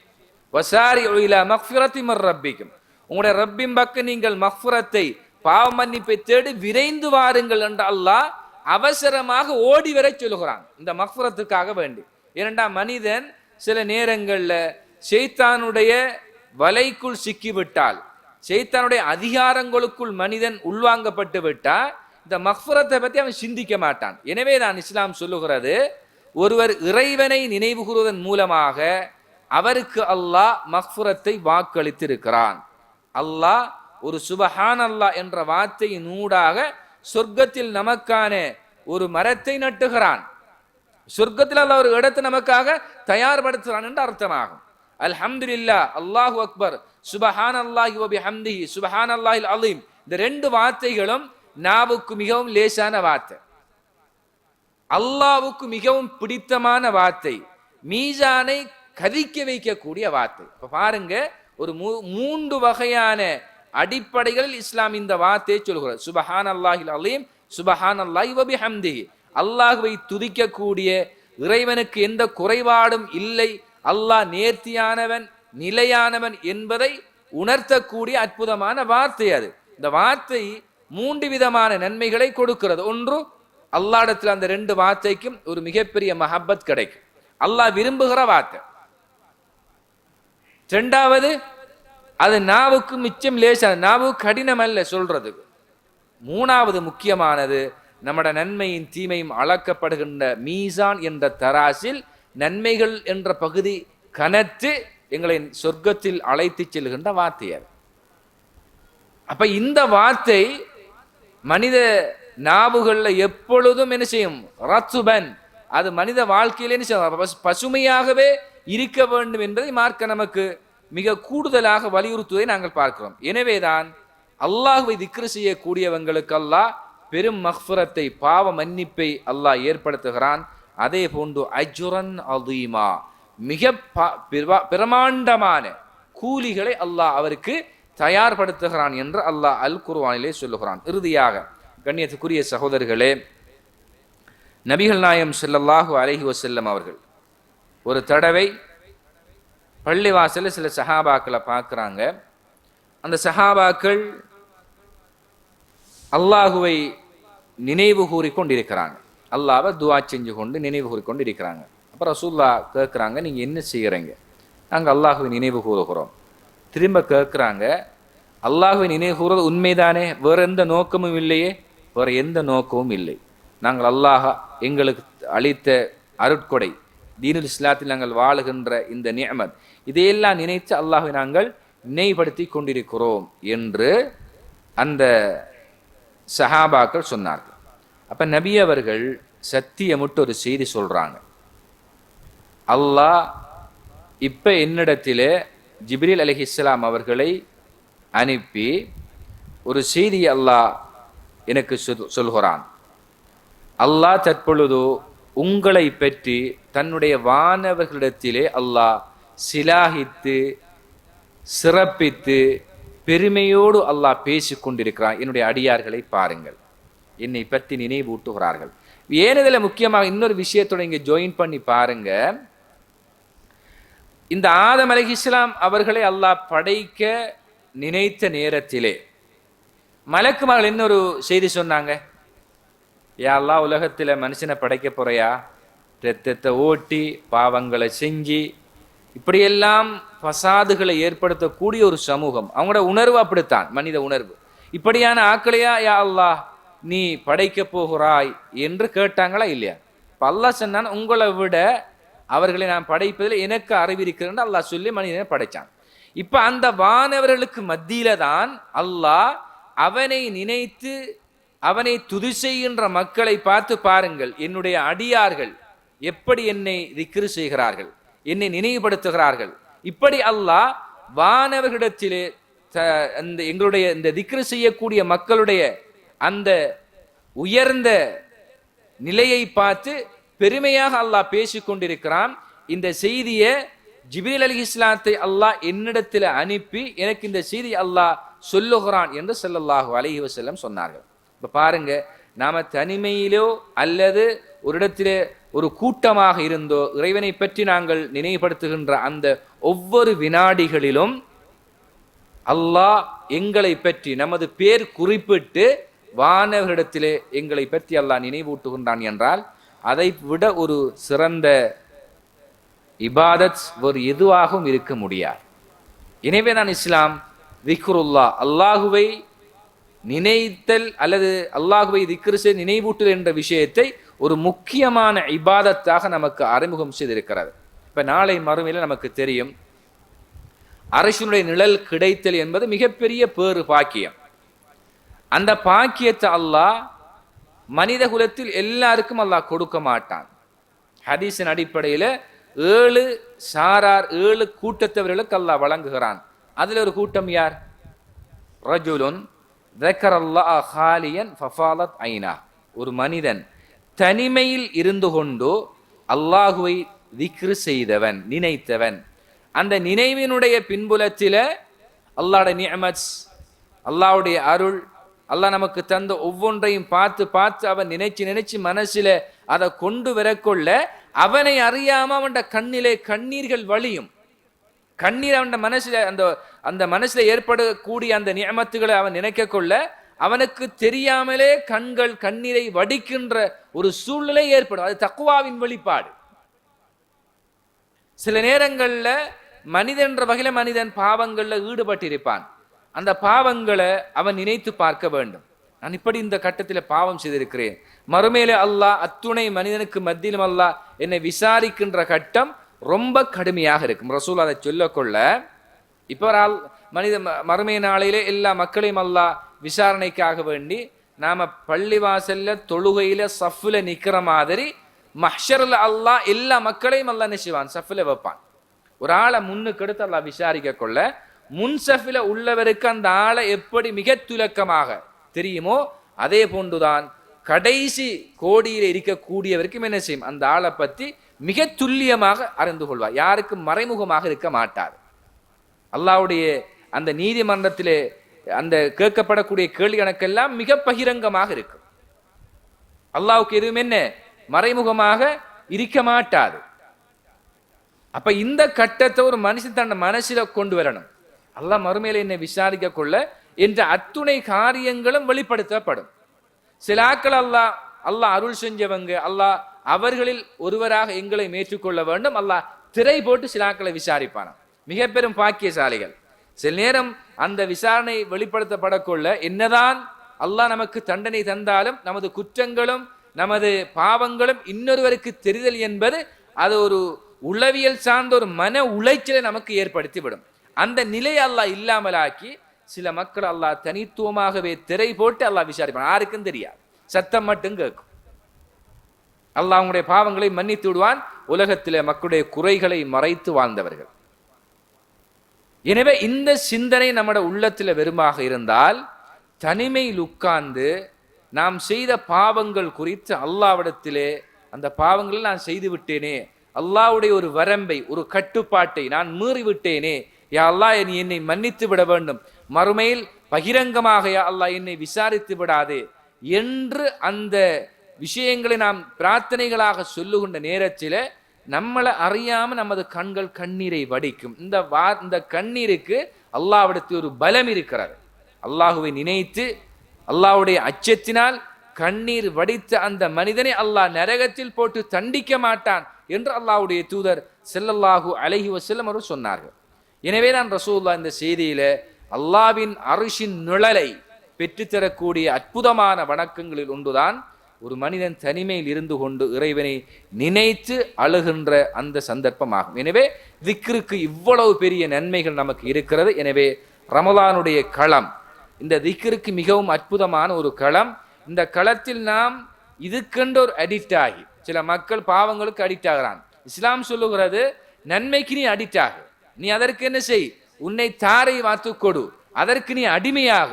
வசாரிஉ இலா மக்ஃபிரத்தி மிர் ரப்பிக்கும், உங்களுடைய ரப்பின் பக்கம் நீங்கள் மக்ஃபிரத்தை பாவ மன்னிப்பை தேடி விரைந்து வாருங்கள் என்று அல்லாஹ் அவசரமாக ஓடி வர சொல்லுகிறான் இந்த மக்ஃபிரத்துக்காக வேண்டி. இரண்டாம், மனிதன் சில நேரங்கள்ல ஷைத்தானுடைய வலைக்குள் சிக்கிவிட்டால், ஷைத்தானுடைய அதிகாரங்களுக்குள் மனிதன் உள்வாங்கப்பட்டு விட்டால் இந்த மக்ஃபிரத்தை பற்றி அவன் சிந்திக்க மாட்டான். எனவே தான் இஸ்லாம் சொல்லுகிறது, ஒருவர் இறைவனை நினைவு கூறுவதன் மூலமாக அவருக்கு அல்லாஹ் மக்ஃபிரத்தை வாக்களித்திருக்கிறான். அல்லாஹ் ஒரு சுபஹான் அல்லாஹ் என்ற வார்த்தையின் ஊடாக சொர்க்கத்தில் நமக்கான ஒரு மரத்தை நட்டுகிறான். சொர்க்கத்தில் அல்லாஹ் ஒரு இடத்தை நமக்காக தயார்படுத்துகிறான் என்று அர்த்தமாகும். அல்ஹம்துலில்லாஹ், அல்லாஹு அக்பர், சுபஹானல்லாஹி வ பிஹம்திஹி, சுபஹானல்லாஹில் அலீம், இந்த ரெண்டு வார்த்தைகளும் நாவுக்கு மிகவும் லேசான வார்த்தை. அல்லாஹ்வுக்கு மிகவும் பிடித்தமான வார்த்தை, மீசானை கதிக்க வைக்கக்கூடிய வார்த்தை. இப்ப பாருங்க, ஒரு மூன்று வகையான அடிப்படைகளில் இஸ்லாம் இந்த வார்த்தையை சொல்கிறது. சுபஹானல்லாஹில் அலீம், சுபஹானல்லாஹி வ பிஹம்திஹி, அல்லாஹ்வை துதிக்கக்கூடிய, இறைவனுக்கு எந்த குறைபாடும் இல்லை, அல்லாஹ் நேர்த்தியானவன் நிலையானவன் என்பதை உணர்த்தக்கூடிய அற்புதமான வார்த்தை அது. இந்த வார்த்தை மூன்று விதமான நன்மைகளை கொடுக்கிறது. ஒன்று, அல்லாஹ்விடத்தில் அந்த ரெண்டு வார்த்தைக்கும் ஒரு மிகப்பெரிய மஹப்பத் கிடைக்கும், அல்லாஹ் விரும்புகிற வார்த்தை. இரண்டாவது, அது நாவுக்கு மிச்சம் லேசான, நாவுக்கு கடினம் அல்ல சொல்றதுக்கு. மூணாவது முக்கியமானது, நம்மட நன்மையின் தீமையும் அளக்கப்படுகின்ற மீசான் என்ற தராசில் நன்மைகள் என்ற பகுதி கனத்து எங்களை சொர்க்கத்தில் அழைத்து செல்கின்ற வார்த்தை அது. அப்ப இந்த வார்த்தை மனித நாவுகள்ல எப்பொழுதும் என்ன செய்யும்? ரத்துபன், அது மனித வாழ்க்கையில என்ன செய்யும்? பசுமையாகவே இருக்க வேண்டும் என்பதை மார்க்க நமக்கு மிக கூடுதலாக வலியுறுத்துவதை நாங்கள் பார்க்கிறோம். எனவேதான் அல்லாஹ்வை திக்ரு செய்யக்கூடியவங்களுக்கு அல்லாஹ் பெரும் மக்ஃபிரத்தை, பாவ மன்னிப்பை அல்லாஹ் ஏற்படுத்துகிறான். அதே போன்று அஜ்ரன் அதீமா, மிக பிரமாண்டமான கூலிகளை அல்லாஹ் அவருக்கு தயார்படுத்துகிறான் என்று அல்லாஹ் அல் குர்ஆனிலே சொல்லுகிறான். இறுதியாக கண்ணியத்துக்குரிய சகோதரர்களே, நபிகள் நாயகம் ஸல்லல்லாஹு அலைஹி வஸல்லம் அவர்கள் ஒரு தடவை பள்ளிவாசலில் சில சஹாபாக்களை பார்க்குறாங்க. அந்த சஹாபாக்கள் அல்லாஹுவை நினைவு கூறிக்கொண்டிருக்கிறாங்க, அல்லாஹ்வை துஆ செஞ்சு கொண்டு நினைவு கூறிக்கொண்டு இருக்கிறாங்க. அப்போ ரசூலுல்லாஹ் கேட்குறாங்க, நீங்கள் என்ன செய்கிறீங்க? நாங்கள் அல்லாஹுவை நினைவு கூறுகிறோம். திரும்ப கேட்குறாங்க, அல்லாஹுவை நினைவு கூறுவது உண்மைதானே? வேறு எந்த நோக்கமும் இல்லையே? வேறு எந்த நோக்கமும் இல்லை. நாங்கள் அல்லாஹ் எங்களுக்கு அளித்த அருட்கொடை, தீனுல் இஸ்லாத்தில் நாங்கள் வாழுகின்ற இந்த நிஅமத், இதையெல்லாம் நினைத்து அல்லாஹ்வை நாங்கள் நினைவுபடுத்தி கொண்டிருக்கிறோம் என்று அந்த சஹாபாக்கள் சொன்னார்கள். அப்ப நபி அவர்கள் சத்தியமுட்டு ஒரு செய்தி சொல்றாங்க, அல்லாஹ் இப்ப என்னிடத்திலே ஜிப்ரீல் அலைஹிஸ்ஸலாம் அவர்களை அனுப்பி ஒரு செய்தி அல்லாஹ் எனக்கு சொல்கிறான். அல்லாஹ் தற்பொழுது உங்களை பற்றி தன்னுடைய வானவர்களிடத்திலே அல்லாஹ் சிலாகித்து சிறப்பித்து பெருமையோடு அல்லாஹ் பேசிக் கொண்டிருக்கிறான். என்னுடைய அடியார்களை பாருங்கள், என்னை பற்றி நினைவூட்டுகிறார்கள். ஏனதில் முக்கியமாக இன்னொரு விஷயத்தோட இங்கே ஜாயின் பண்ணி பாருங்க. இந்த ஆதம் அலைஹிஸ்ஸலாம் அவர்களை அல்லாஹ் படைக்க நினைத்த நேரத்திலே மலக்குமார்கள் இன்னொரு செய்தி சொன்னாங்க, யா அல்லாஹ், உலகத்தில் மனுஷனை படைக்க போறையா? ரத்தத்தை ஓட்டி பாவங்களை செஞ்சு இப்படியெல்லாம் பசாதுகளை ஏற்படுத்தக்கூடிய ஒரு சமூகம், அவங்களோட உணர்வு அப்படித்தான், மனித உணர்வு. இப்படியான ஆக்களையா யா அல்லாஹ் நீ படைக்க போகிறாய் என்று கேட்டாங்களா இல்லையா? இப்போ அல்லாஹ் சொன்னான், உங்களை விட அவர்களை நான் படைப்பதில் எனக்கு அறிவிருக்கிறேன் அல்லாஹ் சொல்லி மனிதனை படைச்சான். இப்ப அந்த வானவர்களுக்கு மத்தியில தான் அல்லாஹ் அவனை நினைத்து அவனை துதி செய்கின்ற மக்களை பார்த்து பாருங்கள், என்னுடைய அடியார்கள் எப்படி என்னை திக்ரு செய்கிறார்கள், என்னை நினைவுபடுத்துகிறார்கள். இப்படி அல்லாஹ் வானவர்களிடத்திலே அந்த எங்களுடைய இந்த திக்ரு செய்யக்கூடிய மக்களுடைய அந்த உயர்ந்த நிலையை பார்த்து பெருமையாக அல்லாஹ் பேசிக்கொண்டிருக்கிறான். இந்த செய்தியை ஜிப்ரீல் அலைஹிஸ்ஸலாத்தை அல்லாஹ் என்னிடத்தில் அனுப்பி எனக்கு இந்த செய்தி அல்லாஹ் சொல்லுகிறான் என்று ஸல்லல்லாஹு அலைஹி வஸல்லம் சொன்னார்கள். இப்போ பாருங்க, நாம தனிமையிலோ அல்லது ஒரு இடத்திலே ஒரு கூட்டமாக இருந்தோ இறைவனை பற்றி நாங்கள் நினைவுபடுத்துகின்ற அந்த ஒவ்வொரு வினாடிகளிலும் அல்லாஹ் எங்களை பற்றி நமது பேர் குறிப்பிட்டு வானவர்களிடத்திலே எங்களை பற்றி அல்லாஹ் நினைவூட்டுகின்றான் என்றால் அதை விட ஒரு சிறந்த இபாதத் ஒரு எதுவாகவும் இருக்க முடியாது. எனவே தான் இஸ்லாம் திக்ருல்லா, அல்லாஹுவை நினைத்தல் அல்லது அல்லாஹுவை திக்ரு செய்து நினைவூட்டல் என்ற விஷயத்தை ஒரு முக்கியமான இபாதத்தாக நமக்கு அறிமுகம் செய்திருக்கிறது. இப்ப நாளை மறுமையில் நமக்கு தெரியும், அரசினுடைய நிழல் கிடைத்தல் என்பது மிகப்பெரிய பேறு பாக்கியம். அந்த பாக்கியத்தை அல்லாஹ் மனித குலத்தில் எல்லாருக்கும் அல்லாஹ் கொடுக்க மாட்டான். ஹதீஸின் அடிப்படையில் 7 சாரார் 7 கூட்டத்தவர்களுக்கு அல்லாஹ் வழங்குகிறான். அதுல ஒரு கூட்டம் யார்? ரஜுலுன் ذكر الله خاليا ففاضت عيناه, ஒரு மனிதன் தனிமையில் இருந்து கொண்டு அல்லாஹுவை திக்ரு செய்தவன், நினைத்தவன், அந்த நினைவினுடைய பின்புலத்தில அல்லாஹ்வுடைய நிஅமத், அல்லாஹ்வுடைய அருள், அல்லாஹ் நமக்கு தந்த ஒவ்வொன்றையும் பார்த்து பார்த்து அவன் நினைச்சு மனசில அதை கொண்டு வரக்கொள்ள அவனை அறியாம அவன் கண்ணிலே கண்ணீர்கள் வழியும். கண்ணீர் அவன் மனசில அந்த மனசில ஏற்படக்கூடிய அந்த நிஅமத்துகளை அவன் நினைக்க கொள்ள அவனுக்கு தெரியாமலே கண்கள் கண்ணீரை வடிக்கின்ற ஒரு சூழ்நிலை ஏற்படும். அது தக்வாவின் வெளிப்பாடு. சில நேரங்கள்ல மனிதன்ற வகையில மனிதன் பாவங்கள்ல ஈடுபட்டிருப்பான். அந்த பாவங்களை அவன் நினைத்து பார்க்க வேண்டும். நான் இப்படி இந்த கட்டத்தில் பாவம் செய்திருக்கிறேன், மறுமையிலே அல்லாஹ் அத்துணை மனிதனுக்கு மத்தியிலும் அல்லாஹ் என்னை விசாரிக்கின்ற கட்டம் ரொம்ப கடுமையாக இருக்கும். ரசூல் அதை சொல்லக்கொள்ள இப்போ மனித மறுமை நாளையிலே எல்லா மக்களையும் அல்லாஹ் விசாரணைக்காக வேண்டி நாம பள்ளிவாசல்ல தொழுகையில சஃப்ல நிக்கிற மாதிரி மஹ்ஷர்ல அல்லாஹ் எல்லா மக்களையும் அல்லாஹ் நினைச்சுவான், சஃப்ல வைப்பான். ஒரு ஆளை முன்னுக்கு எடுத்து அல்லாஹ் விசாரிக்க கொள்ள முன் சஃப்ல உள்ளவருக்கு அந்த ஆளை எப்படி மிக துலக்கமாக தெரியுமோ அதே போன்றுதான் கடைசி கோடியில் இருக்கக்கூடியவருக்கும் என்ன செய்யும், அந்த ஆளை பற்றி மிக துல்லியமாக அறிந்து கொள்வார். யாருக்கும் மறைமுகமாக இருக்க மாட்டார். அல்லாஹ்வுடைய அந்த நீதிமன்றத்திலே அந்த கேட்கப்படக்கூடிய கேள்வி கணக்கெல்லாம் மிக பகிரங்கமாக இருக்கும். அல்லாஹ்வுக்கு எதுவும் என்ன மறைமுகமாக இருக்க மாட்டாது. அப்ப இந்த கட்டத்தை ஒரு மனுஷன் தன் மனசில கொண்டு வரணும். அல்லாஹ் மறுமையில என்னை விசாரிக்க கொள்ள என்ற அத்துணை காரியங்களும் வெளிப்படுத்தப்படும். சிலாக்கள் அல்லாஹ் அருள் செஞ்சவங்க, அல்லாஹ் அவர்களில் ஒருவராக எங்களை ஏற்றுக்கொள்ள வேண்டும். அல்லாஹ் திரை போட்டு சிலாக்களை விசாரிப்பான மிக பெரும் பாக்கியசாலிகள். சில நேரம் அந்த விசாரணை வெளிப்படுத்தப்படக்கொள்ள என்னதான் அல்லாஹ் நமக்கு தண்டனை தந்தாலும் நமது குற்றங்களும் நமது பாவங்களும் இன்னொருவருக்கு தெரிதல் என்பது அது ஒரு உளவியல் சார்ந்த ஒரு மன உளைச்சலை நமக்கு ஏற்படுத்திவிடும். அந்த நிலையை அல்லாஹ் இல்லாமலாக்கி சில மக்கள் அல்லாஹ் தனித்துவமாகவே திரை போட்டு அல்லாஹ் விசாரிப்பான். யாருக்கும் தெரியாது, சத்தம் மட்டும் கேட்கும். அல்லாஹ் அவங்களுடைய பாவங்களை மன்னித்து விடுவான். உலகத்திலே மக்களுடைய குறைகளை மறைத்து வாழ்ந்தவர்கள். எனவே இந்த சிந்தனை நம்முடைய உள்ளத்தில் வெறுமாக இருந்தால் தனிமையில் உட்கார்ந்து நாம் செய்த பாவங்கள் குறித்து அல்லாஹ்விடத்திலே அந்த பாவங்களை நான் செய்து விட்டேனே, அல்லாஹ்வுடைய ஒரு வரம்பை ஒரு கட்டுப்பாட்டை நான் மீறிவிட்டேனே, யா அல்லாஹ் என்னை மன்னித்து விட வேண்டும், மறுமையில் பகிரங்கமாக யா அல்லாஹ் என்னை விசாரித்து விடாதே என்று அந்த விஷயங்களை நாம் பிரார்த்தனைகளாக சொல்லுகின்ற நேரத்தில் நம்மளை அறியாம நமது கண்கள் கண்ணீரை வடிக்கும். இந்த கண்ணீருக்கு அல்லாஹ்விடத்தில் ஒரு பலம் இருக்கிறது. அல்லாஹுவை நினைத்து அல்லாஹ்வுடைய அச்சத்தினால் கண்ணீர் வடித்த அந்த மனிதனை அல்லாஹ் நரகத்தில் போட்டு தண்டிக்க மாட்டான் என்று அல்லாஹ்வுடைய தூதர் ஸல்லல்லாஹு அலைஹி வஸல்லம் அவர்கள் சொன்னார்கள். எனவே தான் ரசூலுல்லாஹ் இந்த செய்தியில அல்லாஹ்வின் அர்ஷின் நிழலை பெற்றுத்தரக்கூடிய அற்புதமான வணக்கங்களில் ஒன்றுதான் ஒரு மனிதன் தனிமையில் இருந்து கொண்டு இறைவனை நினைத்து அழுகின்ற அந்த சந்தர்ப்பமாகும். எனவே திக்ருக்கு இவ்வளவு பெரிய நன்மைகள் நமக்கு இருக்கிறது. எனவே ரமலானுடைய களம் இந்த திக்ருக்கு மிகவும் அற்புதமான ஒரு களம். இந்த களத்தில் நாம் இதுக்கென்று ஒரு அடிக்ட் ஆகி சில மக்கள் பாவங்களுக்கு அடிக்ட் ஆகிறான். இஸ்லாம் சொல்லுகிறது நன்மைக்கு நீ அடிக்ட் ஆகு, நீ அதற்கு என்ன செய், உன்னை தாரை வாத்து கொடு, அதற்கு நீ அடிமையாக.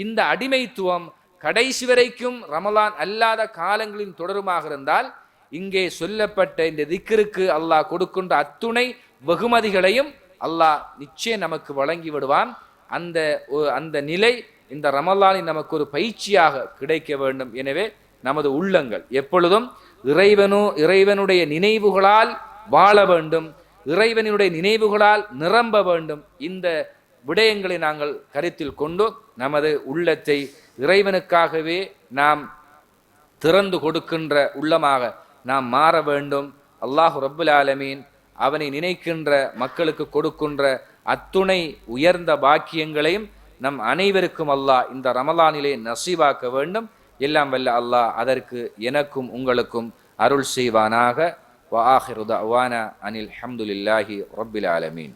இந்த அடிமைத்துவம் கடைசி வரைக்கும் ரமலான் அல்லாத காலங்களின் தொடருமாக இருந்தால் இங்கே சொல்லப்பட்ட இந்த திக்ருக்கு அல்லாஹ் கொடுக்கின்ற அத்துணை வெகுமதிகளையும் அல்லாஹ் நிச்சயம் நமக்கு வழங்கி விடுவான். அந்த நிலை இந்த ரமலானில் நமக்கு ஒரு பயிற்சியாக கிடைக்க வேண்டும். எனவே நமது உள்ளங்கள் எப்பொழுதும் இறைவனுடைய நினைவுகளால் வாழ வேண்டும், இறைவனுடைய நினைவுகளால் நிரம்ப வேண்டும். இந்த விடயங்களை நாங்கள் கருத்தில் கொண்டு நமது உள்ளத்தை இறைவனுக்காகவே நாம் திறந்து கொடுக்கின்ற உள்ளமாக நாம் மாற வேண்டும். அல்லாஹு ரப்புல் ஆலமீன் அவனை நினைக்கின்ற மக்களுக்கு கொடுக்கின்ற அத்துணை உயர்ந்த பாக்கியங்களையும் நம் அனைவருக்கும் அல்லாஹ் இந்த ரமலானிலே நசீபாக்க வேண்டும். எல்லாம் வல்ல அல்லாஹ் அதற்கு எனக்கும் உங்களுக்கும் அருள் செய்வானாக. வ ஆகிரு தஅவானா அனில் ஹம்துலில்லாஹி ரப்பில் ஆலமீன்.